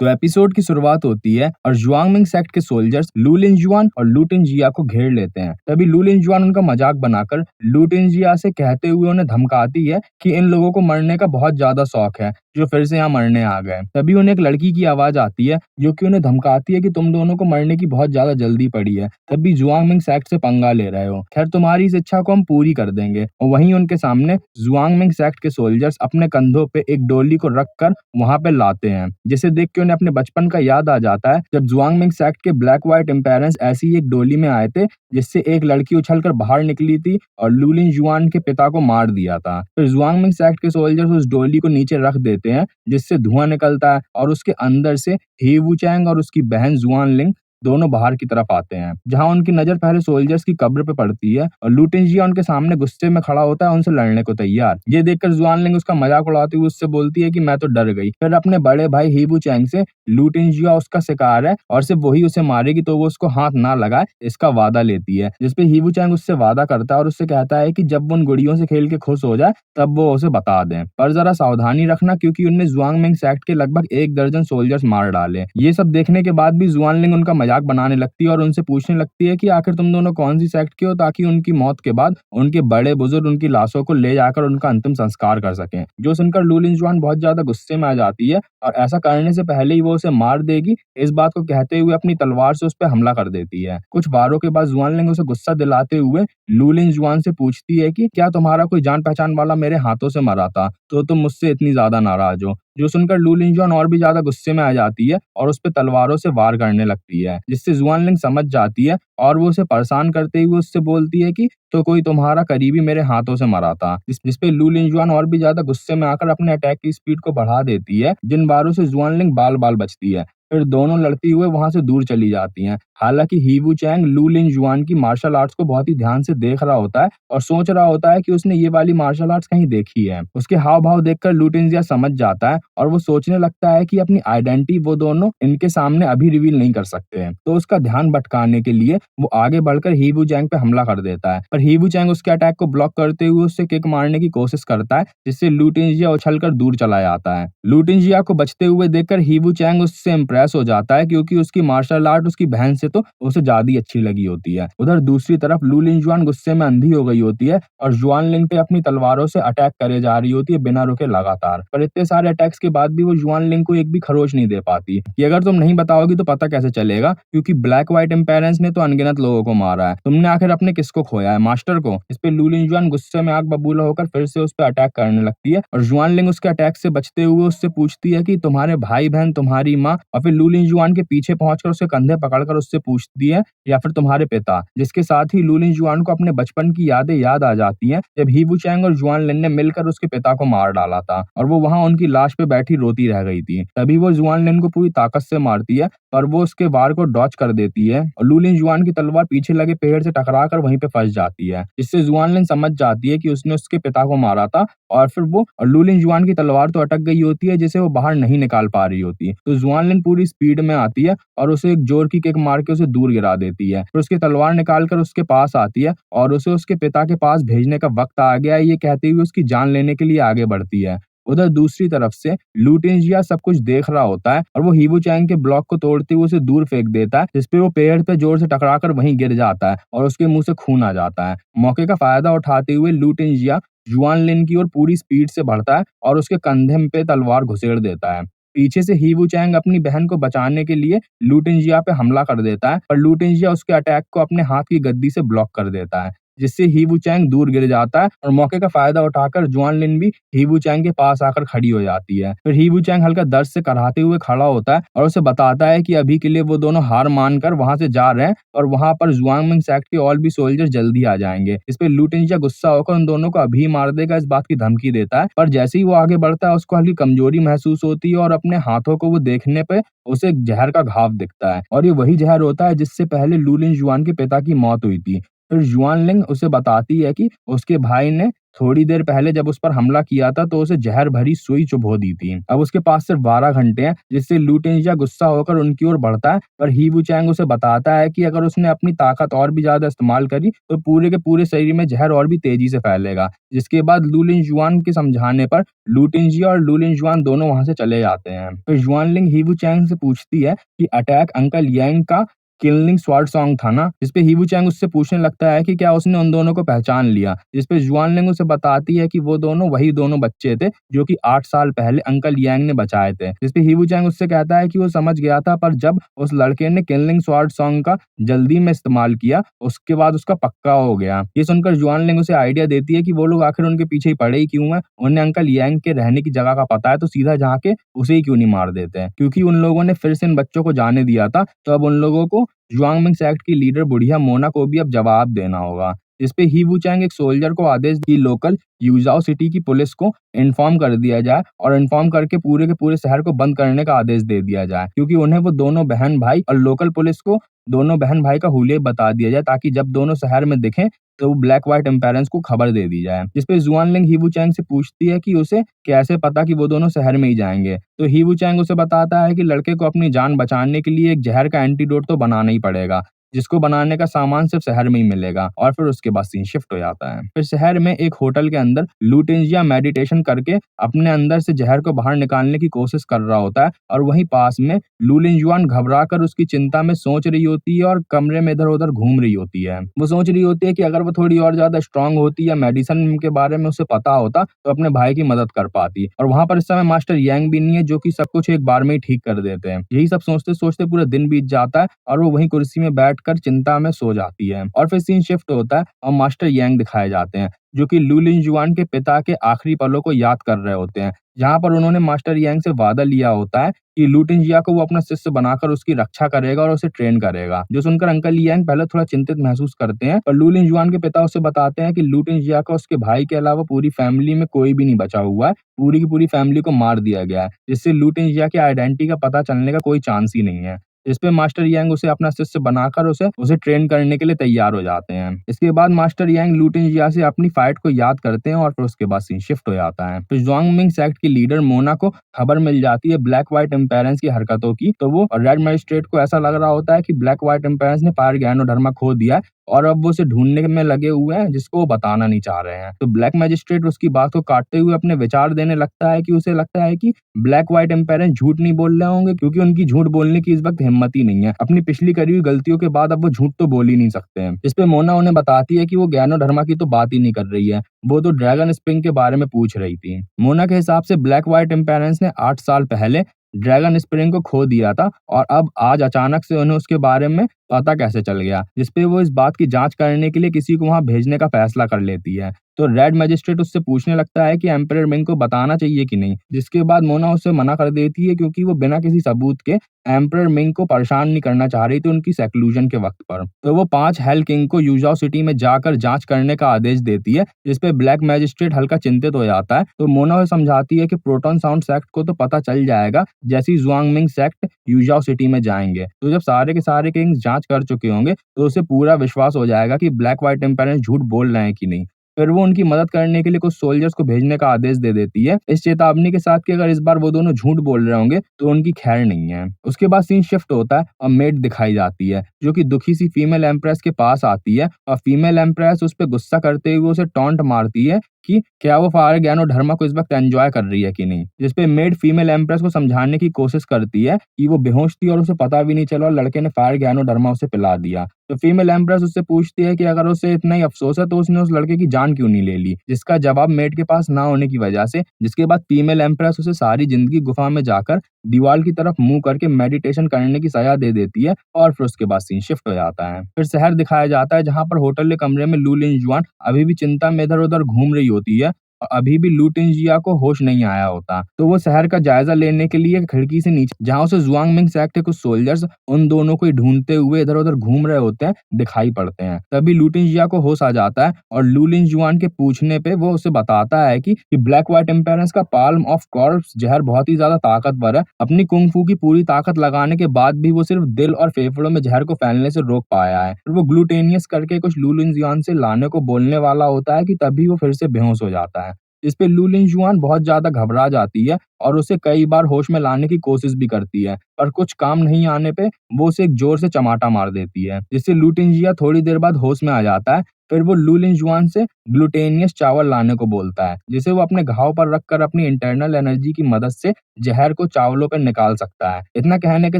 तो एपिसोड की शुरुआत होती है और जुआंगमिंग सेक्ट के सोल्जर्स लू लिनजुआन और लू टिनजिया को घेर लेते हैं। तभी लू लिनजुआन उनका मजाक बनाकर लू टिनजिया से कहते हुए उन्हें धमकाती है कि इन लोगों को मरने का बहुत ज्यादा शौक है जो फिर से यहाँ मरने आ गए। तभी उन्हें एक लड़की की आवाज आती है जो कि उन्हें धमकाती है कि तुम दोनों को मरने की बहुत ज्यादा जल्दी पड़ी है, तब भी जुआंगमिंग सेक्ट से पंगा ले रहे हो। खैर तुम्हारी इस इच्छा को हम पूरी कर देंगे। और वहीं उनके सामने जुआंगमिंग सेक्ट के सोल्जर्स अपने कंधों पे एक डोली को रख कर वहां पे लाते हैं, जिसे देख के उन्हें अपने बचपन का याद आ जाता है जब जुआंगमिंग सेक्ट के ब्लैक व्हाइट एम्पेरेंस ऐसी ही एक डोली में आए थे जिससे एक लड़की उछलकर बाहर निकली थी और लूलिन जुआन के पिता को मार दिया था। फिर जुआंगमिंग सेक्ट के सोल्जर्स उस डोली को नीचे रख देते हैं जिससे धुआं निकलता है और उसके अंदर से ही वुचैंग और उसकी बहन जुआन लिंग दोनों बाहर की तरफ आते हैं, जहां उनकी नजर पहले सोल्जर्स की कब्र पे पड़ती है और लू टिनजिया उनके सामने गुस्से में खड़ा होता है उनसे लड़ने को तैयार। ये देखकर जुआन लिंग उसका मजाक उड़ाती हुई उससे बोलती है कि मैं तो डर गई। फिर अपने बड़े भाई ही वुचैंग से लू टिनजिया उसका शिकार है और सिर्फ वही उसे मारेगी तो वो उसको हाथ ना लगाए इसका वादा लेती है, जिसपे ही वुचैंग उससे वादा करता है और उससे कहता है कि जब वो उन गुड़ियों से खेल के खुश हो जाए तब वो उसे बता दें, पर जरा सावधानी रखना क्योंकि उनने जुआंगमिंग सेक्ट के लगभग 1 दर्जन सोल्जर्स मार डाले। ये सब देखने के बाद भी जुआन लिंग उनका मजाक बनाने लगती है और उनसे पूछने लगती है कि आखिर तुम दोनों कौन सी सेक्ट के हो, ताकि उनकी मौत के बाद उनके बड़े बुजुर्ग उनकी लाशों को ले जाकर उनका अंतिम संस्कार कर सकें। जो सुनकर लू लिनजुआन बहुत ज्यादा गुस्से में आ जाती है और ऐसा करने से पहले ही वो उसे मार देगी इस बात को कहते हुए अपनी तलवार से उस पर हमला कर देती है। कुछ बारों के बाद जुआन लिंग उसे गुस्सा दिलाते हुए लू लिनजुआन से पूछती है कि क्या तुम्हारा कोई जान पहचान वाला मेरे हाथों से मरा था तो तुम मुझसे इतनी ज्यादा नाराज हो। जो सुनकर लू लिनजुआन और भी ज्यादा गुस्से में आ जाती है और उस पर तलवारों से वार करने लगती है, जिससे जुआन लिंग समझ जाती है और वो उसे परेशान करते हुए उससे बोलती है कि तो कोई तुम्हारा करीबी मेरे हाथों से मरा था, जिसपे लू लिनजुआन और भी ज्यादा गुस्से में आकर अपने अटैक की स्पीड को बढ़ा देती है, जिन बारों से जुआन लिंग बाल बाल बचती है। फिर दोनों लड़ती हुए वहां से दूर चली जाती हैं। हालांकि ही वुचैंग लू लिनजुआन की मार्शल आर्ट्स को बहुत ही ध्यान से देख रहा होता है और सोच रहा होता है कि उसने ये वाली मार्शल आर्ट्स कहीं देखी है। उसके हाव भाव देखकर लू टिनजिया समझ जाता है और वो सोचने लगता है कि अपनी आइडेंटिटी वो दोनों इनके सामने अभी रिवील नहीं कर सकते हैं, तो उसका ध्यान भटकाने के लिए वो आगे बढ़कर ही वुचैंग पे हमला कर देता है, पर ही वुचैंग उसके अटैक को ब्लॉक करते हुए उससे किक मारने की कोशिश करता है, जिससे लू टिनजिया उछलकर दूर चला जाता है। लू टिनजिया को बचते हुए देखकर ही वुचैंग उससे इम्प्रेस हो जाता है क्योंकि उसकी मार्शल आर्ट उसकी बहन से तो उसे ज्यादा ही अच्छी लगी होती है। उधर दूसरी तरफ लू लिनजुआन गुस्से में अंधी हो गई होती है और जुआन लिंग पे अपनी तलवारों से अटैक करे जा रही होती है बिना रुके लगातार, पर इतने सारे अटैक्स के बाद भी वो जुआन लिंग को एक भी खरोच नहीं दे पाती कि अगर तुम नहीं बताओगी तो पता कैसे चलेगा, क्योंकि ब्लैक व्हाइट एम्पेरेंस ने तो अनगिनत लोगों को मारा है, तुमने आखिर अपने किसको खोया है, मास्टर को। इस पे लू लिनजुआन गुस्से में आग बबूला होकर फिर से उस पर अटैक करने लगती है और जुआन लिंग उसके अटैक से बचते हुए उससे पूछती है कि तुम्हारे भाई बहन, तुम्हारी माँ, और फिर लू लिनजुआन के पीछे पहुंचकर उसके कंधे पकड़कर उससे पूछती है या फिर तुम्हारे पिता, जिसके साथ ही लू लिनजुआन को अपने बचपन की यादें याद आ जाती हैं जब ही वुचैंग और जुआन लिन ने मिलकर उसके पिता को मार डाला था और वो वहां उनकी लाश पे बैठी रोती रह गई थी। तभी वो जुआन लिन को पूरी ताकत से मारती है पर वो उसके वार को डॉच कर देती है और लू लिनजुआन की तलवार पीछे लगे पेड़ से टकराकर वहीं पे फंस जाती है, जिससे जुआन लिन समझ जाती है कि उसने उसके पिता को मारा था और फिर वो लू लिनजुआन की तलवार तो अटक गई होती है जिसे वो बाहर नहीं निकाल पा रही होती, तो जुआन लिन पूरी स्पीड में आती है और उसे एक जोर की किक मार के उसे दूर गिरा देती है। फिर उसकी तलवार निकालकर उसके पास आती है और उसे उसके पिता के पास भेजने का वक्त आ गया है ये कहते हुए उसकी जान लेने के लिए आगे बढ़ती है। उधर दूसरी तरफ से लू टिनजिया सब कुछ देख रहा होता है और वो ही वुचैंग के ब्लॉक को तोड़ते हुए उसे दूर फेंक देता है, जिसपे वो पेड़ पे जोर से टकराकर वहीं गिर जाता है और उसके मुंह से खून आ जाता है। मौके का फायदा उठाते हुए लू टिनजिया जुआन लिन की ओर पूरी स्पीड से बढ़ता है और उसके कंधे पे तलवार घुसेड़ देता है। पीछे से ही वुचैंग अपनी बहन को बचाने के लिए लू टिनजिया पे हमला कर देता है, पर लू टिनजिया उसके अटैक को अपने हाथ की गद्दी से ब्लॉक कर देता है, जिससे ही वुचैंग दूर गिर जाता है और मौके का फायदा उठाकर जुआन लिन भी ही वुचैंग के पास आकर खड़ी हो जाती है। फिर ही वुचैंग हल्का दर्द से कराहते हुए खड़ा होता है और उसे बताता है कि अभी के लिए वो दोनों हार मानकर वहां से जा रहे हैं और वहां पर जुआंगमिंग सेक्ट के और भी सोल्जर जल्दी आ जाएंगे। इस पे लू टिनजिया गुस्सा होकर उन दोनों को अभी मार देगा इस बात की धमकी देता है, पर जैसे ही वो आगे बढ़ता है उसको हल्की कमजोरी महसूस होती है और अपने हाथों को वो देखने पे उसे एक जहर का घाव दिखता है और ये वही जहर होता है जिससे पहले लू लिनजुआन के पिता की मौत हुई थी। फिर जुआनलिंग उसे बताती है कि उसके भाई ने थोड़ी देर पहले जब उस पर हमला किया था तो उसे जहर भरी सुई चुभो दी थी। अब उसके पास सिर्फ 12 घंटे हैं, जिससे लू टिंजिया गुस्सा होकर उनकी ओर बढ़ता है, पर ही वूचैंग उसे बताता है कि अगर उसने अपनी ताकत और भी ज्यादा इस्तेमाल करी तो पूरे के पूरे शरीर में जहर और भी तेजी से फैलेगा। जिसके बाद लू लिंजुआन के समझाने पर लू टिंजिया और लू लिंजुआन दोनों वहां से चले जाते हैं। फिर जुआनलिंग ही वूचैंग से पूछती है कि अटैक अंकल यांग का किलिंग स्वार्ड सॉन्ग था ना, जिसपे ही वूचैंग उससे पूछने लगता है कि क्या उसने उन दोनों को पहचान लिया, जिसपे जुआनलिंग उसे बताती है कि वो दोनों वही दोनों बच्चे थे जो कि 8 साल पहले अंकल यांग ने बचाए थे। जिसपे ही वूचैंग उससे कहता है कि वो समझ गया था, पर जब उस लड़के ने किलिंग स्वार्ड सॉन्ग का जल्दी में इस्तेमाल किया उसके बाद उसका पक्का हो गया। ये सुनकर जुआनलिंग उसे आइडिया देती है कि वो लोग आखिर उनके पीछे ही पड़े ही क्यों हैं, उन्हें अंकल यांग के रहने की जगह का पता है तो सीधा जाके उसे ही क्यों नहीं मार देते हैं, क्योंकि उन लोगों ने फिर से इन बच्चों को जाने दिया था, तो अब उन लोगों को जुआंगमिंग सेक्ट की लीडर बुढ़िया मोना को भी अब जवाब देना होगा। इस पे ही वूचैंग एक सोल्जर को आदेश दी लोकल यूजाओ सिटी की पुलिस को इन्फॉर्म कर दिया जाए और इन्फॉर्म करके पूरे के पूरे शहर को बंद करने का आदेश दे दिया जाए, क्योंकि उन्हें वो दोनों बहन भाई और लोकल पुलिस को दोनों बहन भाई का हुलिया बता दिया जाए, ताकि जब दोनों शहर में दिखें तो वो ब्लैक व्हाइट एम्पेरेंस को खबर दे दी जाए। जिसपे जुआनलिंग ही वूचैंग से पूछती है कि उसे कैसे पता कि वो दोनों शहर में ही जाएंगे, तो ही वूचैंग उसे बताता है कि लड़के को अपनी जान बचाने के लिए एक जहर का एंटीडोट तो बनाना ही पड़ेगा, जिसको बनाने का सामान सिर्फ शहर में ही मिलेगा। और फिर उसके बाद सीन शिफ्ट हो जाता है। फिर शहर में एक होटल के अंदर लू टिंजिया मेडिटेशन करके अपने अंदर से जहर को बाहर निकालने की कोशिश कर रहा होता है, और वहीं पास में लू लिंजुआन घबरा कर उसकी चिंता में सोच रही होती है और कमरे में इधर उधर घूम रही होती है। वो सोच रही होती है कि अगर वो थोड़ी और ज्यादा स्ट्रांग होती या मेडिसिन के बारे में उसे पता होता तो अपने भाई की मदद कर पाती। और वहां पर इस समय मास्टर यांग भी नहीं है, जो कि सब कुछ एक बार में ही ठीक कर देते हैं। यही सब सोचते सोचते पूरा दिन बीत जाता है और वो वहीं कुर्सी में बैठकर चिंता में सो जाती है। और फिर सीन शिफ्ट होता है और मास्टर यांग दिखाए जाते हैं, जो कि लू लिंजुआन के पिता के आखिरी पलों को याद कर रहे होते हैं, जहाँ पर उन्होंने मास्टर यांग से वादा लिया होता है कि लू टिंजिया को वो अपना शिष्य बनाकर उसकी रक्षा करेगा और उसे ट्रेन करेगा। जो सुनकर अंकल यांग पहले थोड़ा चिंतित महसूस करते हैं, पर लू लिंजुआन के पिता उसे बताते हैं कि लू टिंजिया का उसके भाई के अलावा पूरी फैमिली में कोई भी नहीं बचा हुआ है, पूरी की पूरी फैमिली को मार दिया गया है, जिससे लू टिंजिया की आइडेंटिटी का पता चलने का कोई चांस ही नहीं है। इस पे मास्टर यांग उसे अपना शिष्य बनाकर उसे उसे ट्रेन करने के लिए तैयार हो जाते हैं। इसके बाद मास्टर यांग लू टिंजिया से अपनी फाइट को याद करते हैं और फिर उसके बाद सीन शिफ्ट हो जाता है। तो जुआंगमिंग सेक्ट की लीडर मोना को खबर मिल जाती है ब्लैक व्हाइट एम्पेरेंस की हरकतों की, तो वो रेड मजिस्ट्रेट को ऐसा लग रहा होता है कि ब्लैक व्हाइट एम्पेरेंस ने फायर गैनोडर्मा खो दिया है और अब वो उसे ढूंढने में लगे हुए हैं, जिसको वो बताना नहीं चाह रहे हैं। तो ब्लैक मजिस्ट्रेट उसकी बात को काटते हुए अपने विचार देने लगता है कि उसे लगता है कि ब्लैक व्हाइट एम्पेरेंस झूठ नहीं बोल रहे होंगे, क्योंकि उनकी झूठ बोलने की इस वक्त हिम्मत ही नहीं है। अपनी पिछली करी हुई गलतियों के बाद अब वो झूठ तो बोल ही नहीं सकते हैं। इस पे मोना उन्हें बताती है कि वो गैनोडर्मा की तो बात ही नहीं कर रही है, वो तो ड्रैगन स्प्रिंग के बारे में पूछ रही थी। मोना के हिसाब से ब्लैक व्हाइट एम्पेरेंस ने 8 साल पहले ड्रैगन स्प्रिंग को खो दिया था, और अब आज अचानक से उन्हें उसके बारे में पता कैसे चल गया, जिसपे वो इस बात की जांच करने के लिए किसी को वहां भेजने का फैसला कर लेती है। तो रेड मजिस्ट्रेट उससे पूछने लगता है कि एम्परर मिंग को बताना चाहिए कि नहीं, जिसके बाद मोना उससे मना कर देती है, क्योंकि वो बिना किसी सबूत के एम्परर मिंग को परेशान नहीं करना चाह रही थी उनकी सेक्लूजन के वक्त पर। तो वो 5 हेल किंग को यूजाओ सिटी में जाकर जांच करने का आदेश देती है, जिसपे ब्लैक मैजिस्ट्रेट हल्का चिंतित हो जाता है। तो मोना उसे समझाती है कि प्रोटॉन साउंड सेक्ट को तो पता चल जाएगा जैसे ही जुआंगमिंग सेक्ट यूजाओ सिटी में जाएंगे, तो जब सारे के सारे किंग्स जांच कर चुके होंगे तो उसे पूरा विश्वास हो जाएगा कि ब्लैक व्हाइट एम्पायर झूठ बोल रहे हैं कि नहीं। फिर वो उनकी मदद करने के लिए कुछ सोल्जर्स को भेजने का आदेश दे देती है, इस चेतावनी के साथ कि अगर इस बार वो दोनों झूठ बोल रहे होंगे तो उनकी खैर नहीं है। उसके बाद सीन शिफ्ट होता है और मेड दिखाई जाती है, जो कि दुखी सी फीमेल एम्प्रेस के पास आती है और फीमेल एम्प्रेस उस पर गुस्सा करते हुए उसे टॉन्ट मारती है कि क्या वो फायर गैनोडर्मा को इस वक्त एंजॉय कर रही है कि नहीं, जिसपे मेड फीमेल एम्प्रेस को समझाने की कोशिश करती है कि वो बेहोश थी और उसे पता भी नहीं चला और लड़के ने फायर गैनोडर्मा उसे पिला दिया। तो फीमेल एम्प्रेस उससे पूछती है कि अगर उसे इतना ही अफसोस है तो उसने उस लड़के की जान क्यों नहीं ले ली, जिसका जवाब मेड के पास ना होने की वजह से, जिसके बाद फीमेल एम्प्रेस उसे सारी जिंदगी गुफा में जाकर दीवार की तरफ मुंह करके मेडिटेशन करने की सजा दे देती है। और फिर उसके बाद सीन शिफ्ट हो जाता है। फिर शहर दिखाया जाता है, जहाँ पर होटल के कमरे में लू लिन जुआन अभी भी चिंता में इधर उधर घूम रही होती है और अभी भी लू टिंजिया को होश नहीं आया होता। तो वो शहर का जायजा लेने के लिए खिड़की से नीचे जहाँ उसे जुआंग सेक्ट के कुछ सोल्जर्स उन दोनों को ही ढूंढते हुए इधर-उधर घूम रहे होते हैं, दिखाई पड़ते हैं। तभी लू टिंजिया को होश आ जाता है और लू लिंजुआन के पूछने पे वो उसे बताता है कि ब्लैक व्हाइट एम्पेरेंस का पाल्म ऑफ कॉर्प्स जहर बहुत ही ज्यादा ताकतवर है। अपनी कुंग फू की पूरी ताकत लगाने के बाद भी वो सिर्फ दिल और फेफड़ों में जहर को फैलने से रोक पाया है। फिर वो ग्लूटेनियस करके कुछ लू लिंजुआन से लाने को बोलने वाला होता है कि तभी वो फिर से बेहोश हो जाता है। इस पे लू लिंजुआन बहुत ज्यादा घबरा जाती है और उसे कई बार होश में लाने की कोशिश भी करती है, पर कुछ काम नहीं आने पे वो उसे एक जोर से चमाटा मार देती है, जिससे लू टिंजिया थोड़ी देर बाद होश में आ जाता है। फिर वो लू लिंजुआन से ग्लूटेनियस चावल लाने को बोलता है, जिसे वो अपने घाव पर रखकर अपनी इंटरनल एनर्जी की मदद से जहर को चावलों पर निकाल सकता है। इतना कहने के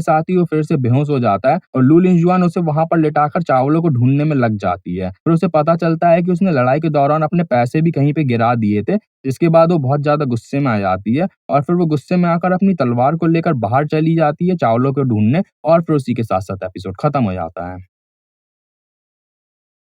साथ ही वो फिर से बेहोश हो जाता है और लू लिंजुआन उसे वहां पर लिटाकर चावलों को ढूंढने में लग जाती है। फिर उसे पता चलता है कि उसने लड़ाई के दौरान अपने पैसे भी कहीं पे गिरा दिए थे। इसके बाद वो बहुत ज्यादा गुस्से में आ जाती है और फिर वो गुस्से में आकर अपनी तलवार को लेकर बाहर चली जाती है चावलों को ढूंढने, और फिर उसी के साथ साथ एपिसोड खत्म हो जाता है।